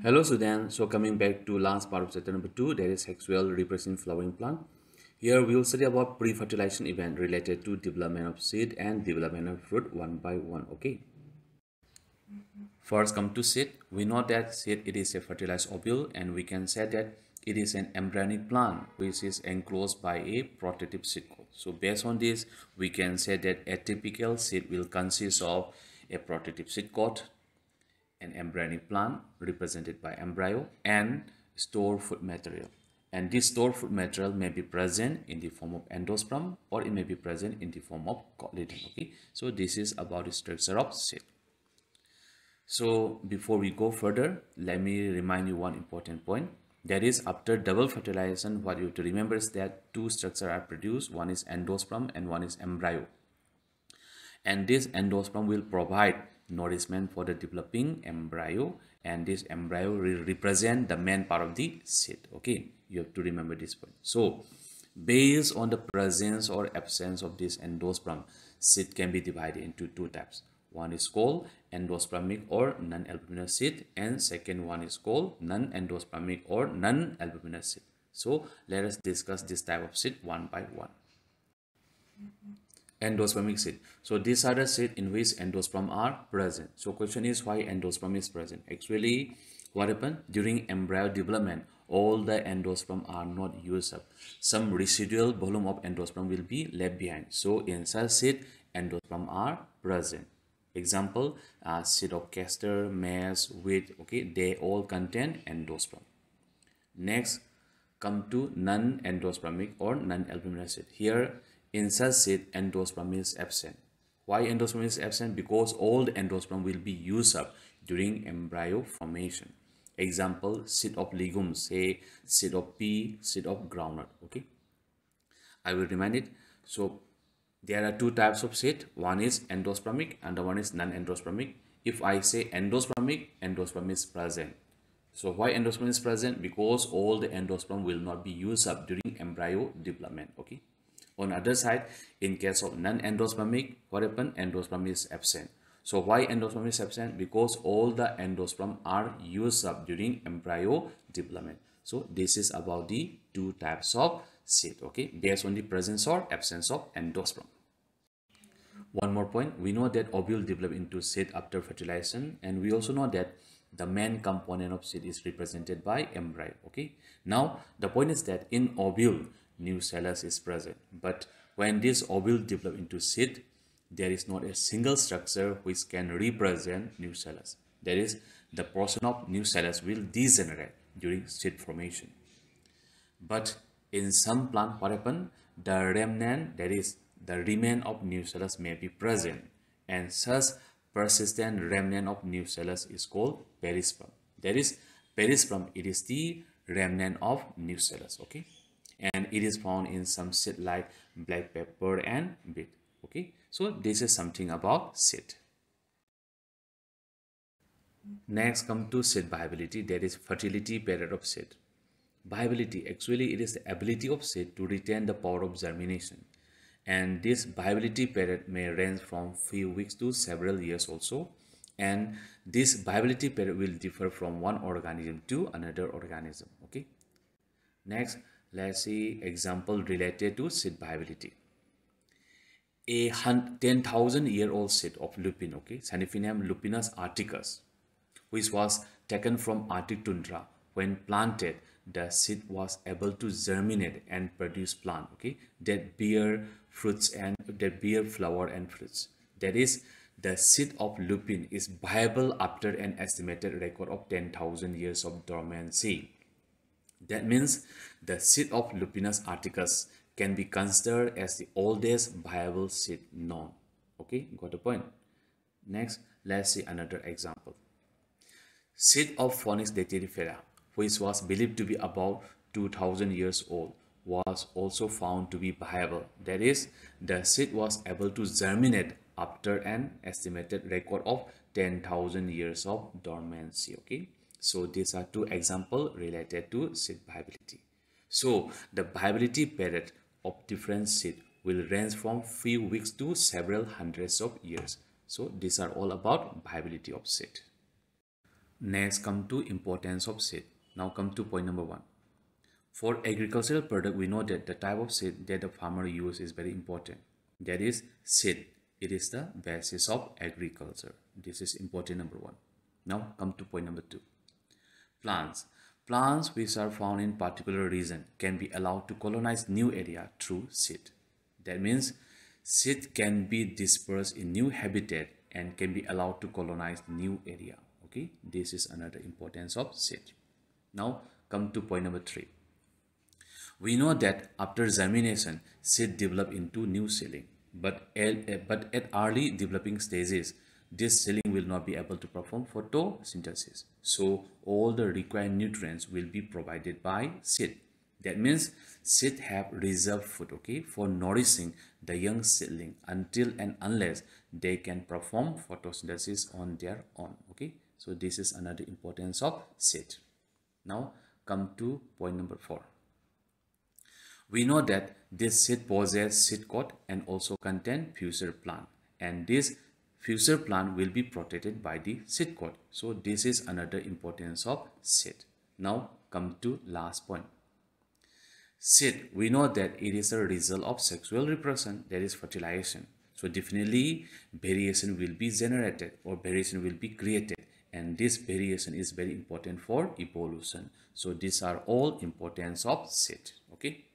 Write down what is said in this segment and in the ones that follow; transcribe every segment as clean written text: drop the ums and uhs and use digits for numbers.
Hello students, so coming back to last part of chapter number 2, that is sexual reproduction in flowering plant. Here we will study about pre-fertilization event related to development of seed and development of fruit one by one. Okay. First come to seed. We know that seed it is a fertilized ovule and we can say that it is an embryonic plant which is enclosed by a protective seed coat. So based on this, we can say that a typical seed will consist of a protective seed coat, an embryonic plant represented by embryo, and store food material. And this stored food material may be present in the form of endosperm or it may be present in the form of cotyledon. Okay, so this is about the structure of seed. So before we go further, let me remind you one important point. That is, after double fertilization, what you have to remember is that two structures are produced. One is endosperm and one is embryo. And this endosperm will provide nourishment for the developing embryo, and this embryo will represent the main part of the seed. Okay, you have to remember this point. So based on the presence or absence of this endosperm, seed can be divided into two types. One is called endospermic or non-albuminous seed, and second one is called non-endospermic or non-albuminous seed. So let us discuss this type of seed one by one. Endospermic seed. So these are the seed in which endosperm are present. So question is, why endosperm is present? Actually, what happened during embryo development, all the endosperm are not used up. Some residual volume of endosperm will be left behind. So in such seed, endosperm are present. Example, seed of castor, maize, wheat. Okay, they all contain endosperm. Next, come to non-endospermic or non-albuminous seed. Here, in such seed, endosperm is absent. Why endosperm is absent? Because all the endosperm will be used up during embryo formation. Example, seed of legumes, say seed of pea, seed of groundnut. Okay, I will remind it. So there are two types of seed. One is endospermic and the one is non-endospermic. If I say endospermic, endosperm is present. So why endosperm is present? Because all the endosperm will not be used up during embryo development. Okay. On the other side, in case of non-endospermic, what happened? Endosperm is absent. So why endosperm is absent? Because all the endosperm are used up during embryo development. So this is about the two types of seed. Okay, based on the presence or absence of endosperm. One more point, we know that ovule develop into seed after fertilization, and we also know that the main component of seed is represented by embryo. Okay, now the point is that in ovule nucellus is present, but when this ovule develop into seed, there is not a single structure which can represent nucellus. That is, the portion of nucellus will degenerate during seed formation. But in some plant, what happen? The remnant, that is, the remain of nucellus may be present, and such persistent remnant of nucellus is called perisperm. That is, perisperm, it is the remnant of nucellus. Okay, and it is found in some seed like black pepper and beet. Okay, so this is something about seed. Next, come to seed viability, that is fertility period of seed. Viability, actually it is the ability of seed to retain the power of germination, and this viability period may range from few weeks to several years also, and this viability period will differ from one organism to another organism. Okay, next let's see example related to seed viability. A 10,000-year-old seed of lupin, okay, Sanifinium lupinus articus, which was taken from Arctic tundra. When planted, the seed was able to germinate and produce plant, okay, that bear fruits and that bear flower and fruits. That is, the seed of lupin is viable after an estimated record of 10,000 years of dormancy. That means the seed of Lupinus articus can be considered as the oldest viable seed known. Okay, got the point. Next, let's see another example. Seed of Phoenix dactylifera, which was believed to be about 2000 years old, was also found to be viable. That is, the seed was able to germinate after an estimated record of 10,000 years of dormancy. Okay, so these are two examples related to seed viability. So the viability period of different seed will range from few weeks to several hundreds of years. So these are all about viability of seed. Next, come to importance of seed. Now come to point number 1. For agricultural product, we know that the type of seed that the farmer use is very important. That is seed. It is the basis of agriculture. This is important number 1. Now come to point number 2. Plants. Plants which are found in particular region can be allowed to colonize new area through seed. That means seed can be dispersed in new habitat and can be allowed to colonize new area. Okay, this is another importance of seed. Now come to point number 3. We know that after germination, seed develop into new seedling, but at early developing stages, this seedling will not be able to perform photosynthesis. So all the required nutrients will be provided by seed. That means seed have reserved food, okay, for nourishing the young seedling until and unless they can perform photosynthesis on their own. Okay, so this is another importance of seed. Now come to point number 4. We know that this seed possess seed coat and also contain fusar plant, and this fusar plant will be protected by the seed coat. So this is another importance of seed. Now come to last point. Seed, we know that it is a result of sexual reproduction, that is fertilization. So definitely variation will be generated or variation will be created, and this variation is very important for evolution. So these are all importance of seed. Okay.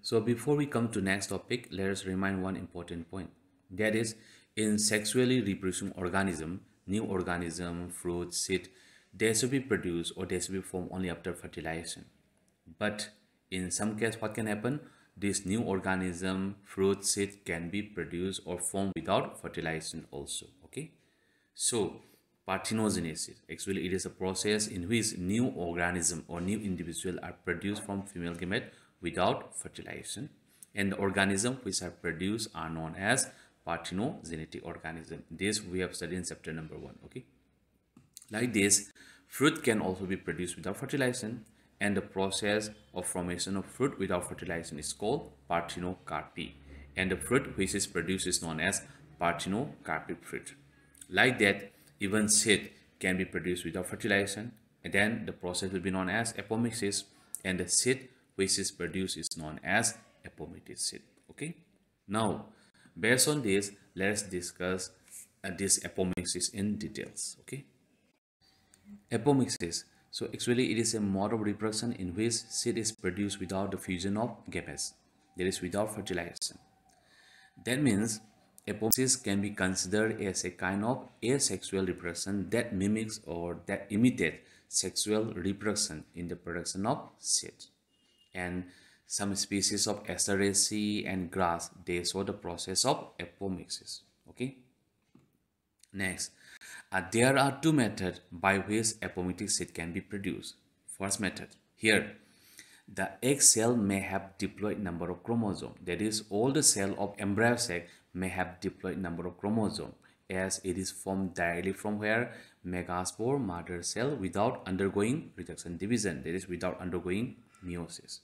So before we come to next topic, let us remind one important point. That is, in sexually reproducing organism, new organism, fruit, seed, they should be produced or they should be formed only after fertilization. But in some case, what can happen? This new organism, fruit, seed can be produced or formed without fertilization also. Okay. So parthenogenesis, actually it is a process in which new organism or new individual are produced from female gamete without fertilization, and the organism which are produced are known as parthenogenetic organism. This we have studied in chapter number 1. Okay, like this, fruit can also be produced without fertilization, and the process of formation of fruit without fertilization is called parthenocarpy, and the fruit which is produced is known as parthenocarpic fruit. Like that, even seed can be produced without fertilization, and then the process will be known as apomixis, and the seed which is produced is known as apomatous seed. Okay. Now, based on this, let's discuss this apomixis in details. Okay. Apomixis. So actually, it is a mode of reproduction in which seed is produced without the fusion of gametes, that is without fertilization. That means apomixis can be considered as a kind of asexual reproduction that mimics or that imitates sexual reproduction in the production of seed. And some species of Asteraceae and grass, they show the process of apomixis. Okay. Next, there are two methods by which apomatic seed can be produced. First method, here the egg cell may have diploid number of chromosomes. That is, all the cell of embryo sac may have diploid number of chromosomes, as it is formed directly from where? Megaspore mother cell without undergoing reduction division, that is without undergoing meiosis.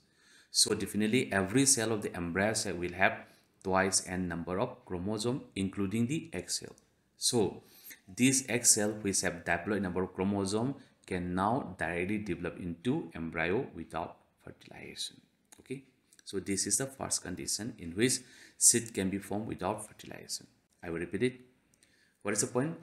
So definitely every cell of the embryo sac will have twice n number of chromosomes, including the egg cell. So these egg cells which have diploid number of chromosomes can now directly develop into embryo without fertilization. Okay, so this is the first condition in which seed can be formed without fertilization. I will repeat it. What is the point?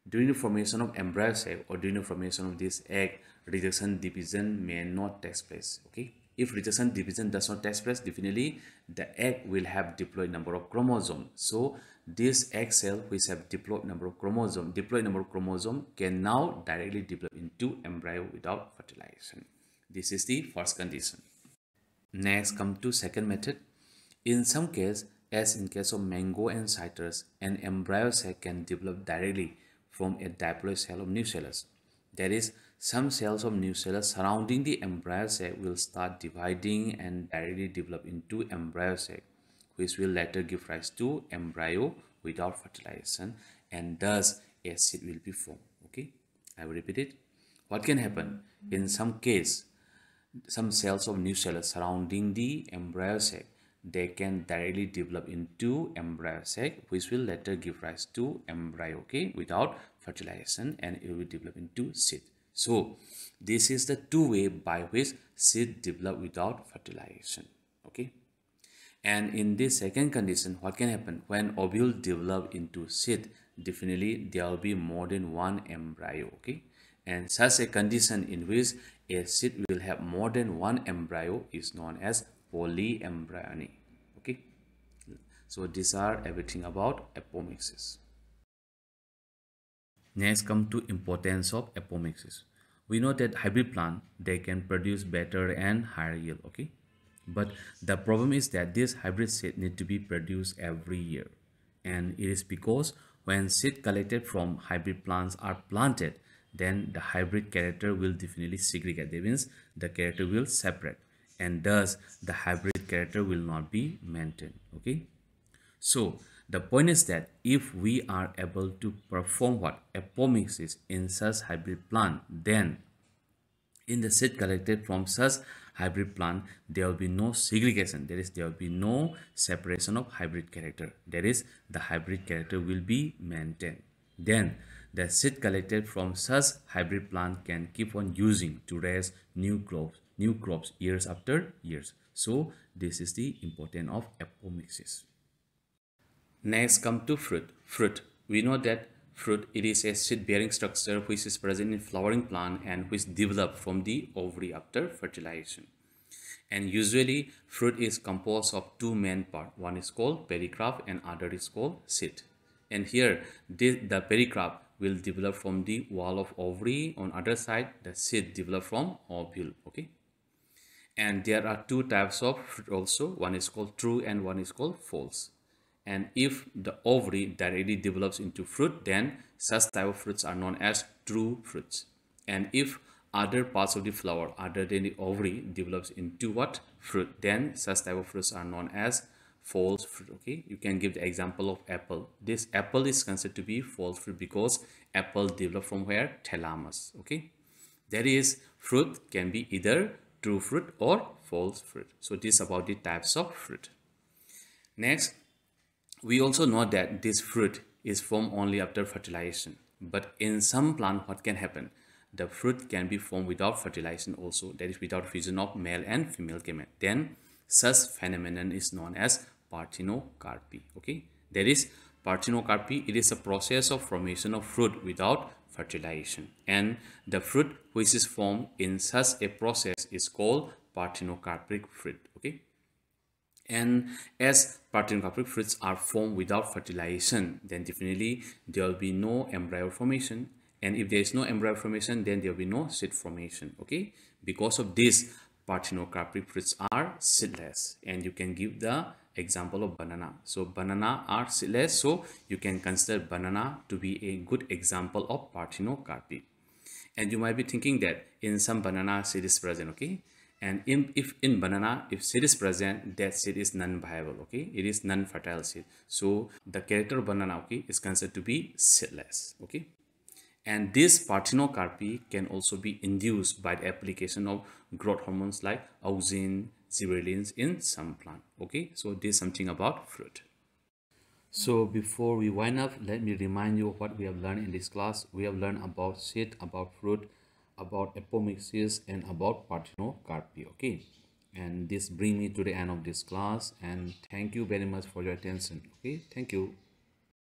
During the formation of embryo sac or during the formation of this egg, reduction division may not take place. Okay, if reduction division does not take place, definitely the egg will have diploid number of chromosomes. So this egg cell which have diploid number of chromosome can now directly develop into embryo without fertilization. This is the first condition. Next, come to second method. In some case, as in case of mango and citrus, an embryo sac can develop directly from a diploid cell of nucellus. That is, some cells of nucellus surrounding the embryo sac will start dividing and directly develop into embryo sac, which will later give rise to embryo without fertilization, and thus a seed will be formed. Okay, I will repeat it. What can happen? In some case, some cells of nucellus surrounding the embryo sac, they can directly develop into embryo sac, which will later give rise to embryo, okay, without fertilization and it will develop into seed. So this is the two way by which seed develop without fertilization. Okay. And in this second condition, what can happen when ovule develop into seed? Definitely there will be more than one embryo. Okay. And such a condition in which a seed will have more than one embryo is known as polyembryony. Okay. So these are everything about apomixis. Next come to importance of apomixis. We know that hybrid plant, they can produce better and higher yield. Okay. But the problem is that this hybrid seed need to be produced every year. And it is because when seed collected from hybrid plants are planted, then the hybrid character will definitely segregate. That means the character will separate, and thus the hybrid character will not be maintained. Okay. So the point is that if we are able to perform what apomixis in such hybrid plant, then in the seed collected from such hybrid plant, there will be no segregation. That is, there will be no separation of hybrid character. That is, the hybrid character will be maintained. Then the seed collected from such hybrid plant can keep on using to raise new crops years after years. So this is the importance of apomixis. Next come to fruit. Fruit. We know that fruit, it is a seed-bearing structure which is present in flowering plant and which develop from the ovary after fertilization. And usually fruit is composed of two main parts. One is called pericarp and other is called seed. And here the pericarp will develop from the wall of ovary. On other side, the seed develop from ovule. Okay. And there are two types of fruit also. One is called true and one is called false. And if the ovary directly develops into fruit, then such type of fruits are known as true fruits. And if other parts of the flower other than the ovary develops into what fruit, then such type of fruits are known as false fruit. Okay, you can give the example of apple. This apple is considered to be false fruit because apple develop from where? Thalamus. Okay, that is, fruit can be either true fruit or false fruit. So this is about the types of fruit. Next, we also know that this fruit is formed only after fertilization. But in some plant, what can happen? The fruit can be formed without fertilization also, that is without fusion of male and female gamete. Then such phenomenon is known as parthenocarpy. Okay, that is parthenocarpy. It is a process of formation of fruit without fertilization, and the fruit which is formed in such a process is called parthenocarpic fruit. Okay. And as parthenocarpic fruits are formed without fertilization, then definitely there will be no embryo formation. And if there is no embryo formation, then there will be no seed formation. Okay, because of this, parthenocarpic fruits are seedless. And you can give the example of banana. So banana are seedless, so you can consider banana to be a good example of parthenocarpy. And you might be thinking that in some banana seed is present. Okay. And if in banana, if seed is present, that seed is non-viable. Okay, it is non-fertile seed. So the character of banana, okay, is considered to be seedless. Okay, and this parthenocarpy can also be induced by the application of growth hormones like auxin, gibberellins in some plant. Okay, so this is something about fruit. So before we wind up, let me remind you what we have learned in this class. We have learned about seed, about fruit, about apomixis, and about parthenocarpy. Okay, and this brings me to the end of this class, and thank you very much for your attention. Okay, thank you.